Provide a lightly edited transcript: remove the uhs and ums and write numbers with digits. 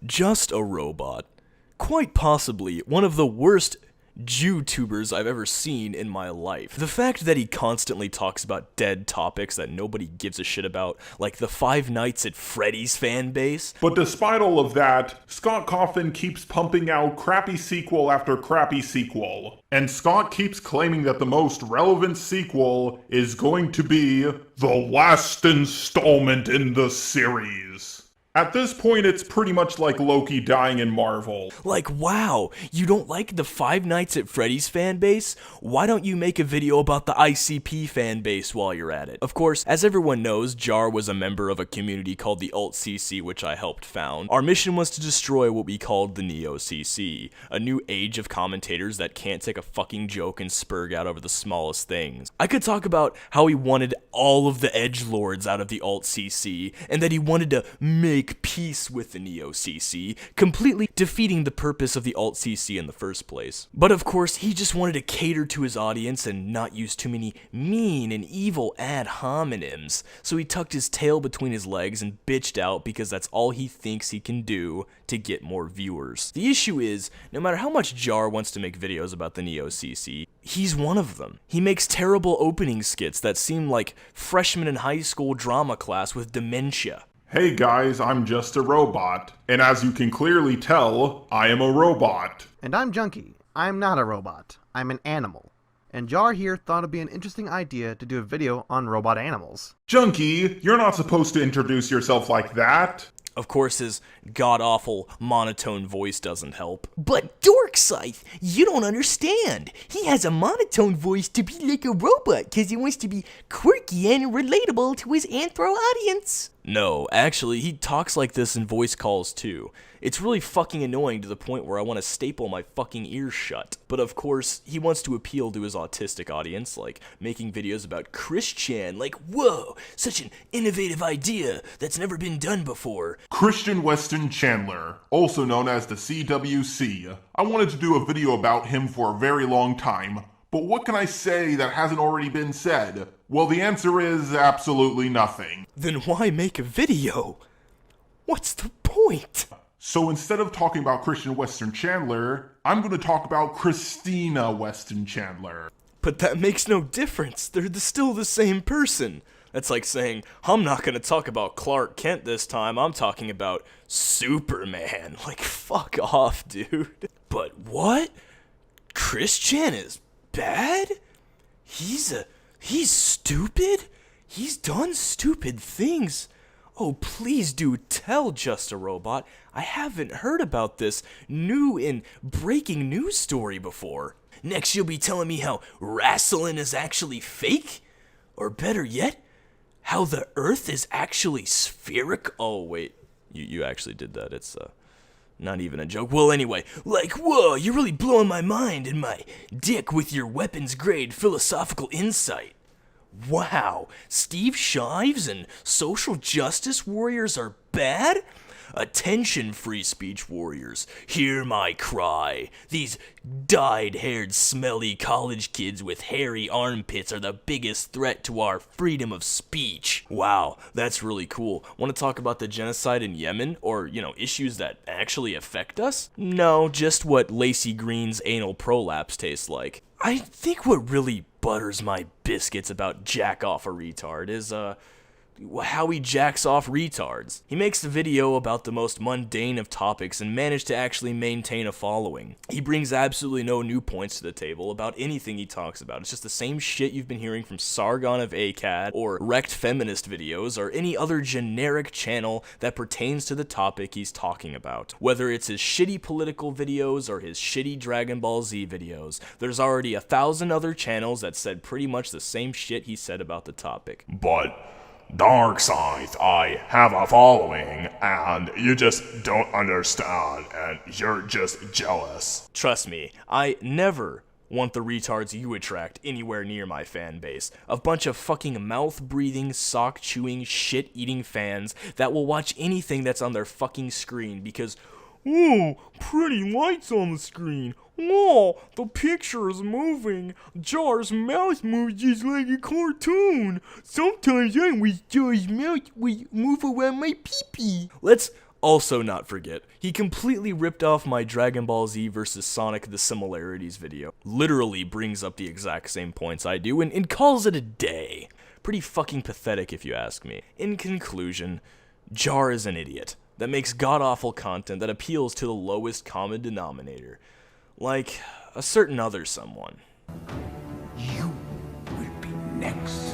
Just a Robot. Quite possibly one of the worst YouTubers I've ever seen in my life. The fact that he constantly talks about dead topics that nobody gives a shit about, like the Five Nights at Freddy's fan base. But despite all of that, Scott Cawthon keeps pumping out crappy sequel after crappy sequel. And Scott keeps claiming that the most relevant sequel is going to be the last installment in the series. At this point, it's pretty much like Loki dying in Marvel. Like, wow, you don't like the Five Nights at Freddy's fan base? Why don't you make a video about the ICP fan base while you're at it? Of course, as everyone knows, J.A.R was a member of a community called the Alt-CC, which I helped found. Our mission was to destroy what we called the Neo-CC, a new age of commentators that can't take a fucking joke and spurg out over the smallest things. I could talk about how he wanted all of the edgelords out of the Alt-CC, and that he wanted to make peace with the Neo-CC, completely defeating the purpose of the Alt-CC in the first place. But of course, he just wanted to cater to his audience and not use too many mean and evil ad hominems, so he tucked his tail between his legs and bitched out because that's all he thinks he can do to get more viewers. The issue is, no matter how much J.A.R wants to make videos about the Neo-CC, he's one of them. He makes terrible opening skits that seem like freshmen in high school drama class with dementia. Hey guys, I'm just a robot. And as you can clearly tell, I am a robot. And I'm Junkie. I'm not a robot. I'm an animal. And J.A.R here thought it'd be an interesting idea to do a video on robot animals. Junkie, you're not supposed to introduce yourself like that. Of course, his god-awful monotone voice doesn't help. But Darkscythe, you don't understand. He has a monotone voice to be like a robot because he wants to be quirky and relatable to his anthro audience. No, actually, he talks like this in voice calls too. It's really fucking annoying to the point where I want to staple my fucking ears shut. But of course, he wants to appeal to his autistic audience, like making videos about Christian, like, whoa, such an innovative idea that's never been done before. Christian Weston Chandler, also known as the CWC. I wanted to do a video about him for a very long time, but what can I say that hasn't already been said? Well, the answer is absolutely nothing. Then why make a video? What's the point? So instead of talking about Christian Weston Chandler, I'm going to talk about Christina Weston Chandler. But that makes no difference. They're still the same person. That's like saying, I'm not going to talk about Clark Kent this time, I'm talking about Superman. Like, fuck off, dude. But what? Christian is bad? He's stupid? He's done stupid things. Oh, please do tell Just a Robot. I haven't heard about this new and breaking news story before. Next you'll be telling me how wrestling is actually fake? Or better yet, how the Earth is actually spheric? Oh, wait. You actually did that. It's, not even a joke. Well, anyway, like, whoa, you're really blowing my mind and my dick with your weapons-grade philosophical insight. Wow, Steve Shives and social justice warriors are bad? Attention, free speech warriors, hear my cry. These dyed-haired, smelly college kids with hairy armpits are the biggest threat to our freedom of speech. Wow, that's really cool. Want to talk about the genocide in Yemen? Or, issues that actually affect us? No, just what Lacey Green's anal prolapse tastes like. I think what really butters my biscuits about Jackoff A retard is, how he jacks off retards. He makes a video about the most mundane of topics and managed to actually maintain a following. He brings absolutely no new points to the table about anything he talks about. It's just the same shit you've been hearing from Sargon of Akkad or Wrecked Feminist videos or any other generic channel that pertains to the topic he's talking about. Whether it's his shitty political videos or his shitty Dragon Ball Z videos, there's already 1,000 other channels that said pretty much the same shit he said about the topic. But Darkscythe, I have a following, and you just don't understand, and you're just jealous. Trust me, I never want the retards you attract anywhere near my fan base. A bunch of fucking mouth-breathing, sock-chewing, shit-eating fans that will watch anything that's on their fucking screen because, oh, pretty lights on the screen. Whoa, the picture is moving. J.A.R's mouth moves just like a cartoon. Sometimes I wish J.A.R's mouth would move around my pee-pee. Let's Also not forget, he completely ripped off my Dragon Ball Z vs Sonic The Similarities video. Literally brings up the exact same points I do and calls it a day. Pretty fucking pathetic if you ask me. In conclusion, J.A.R is an idiot that makes god-awful content that appeals to the lowest common denominator. Like a certain other someone. You will be next.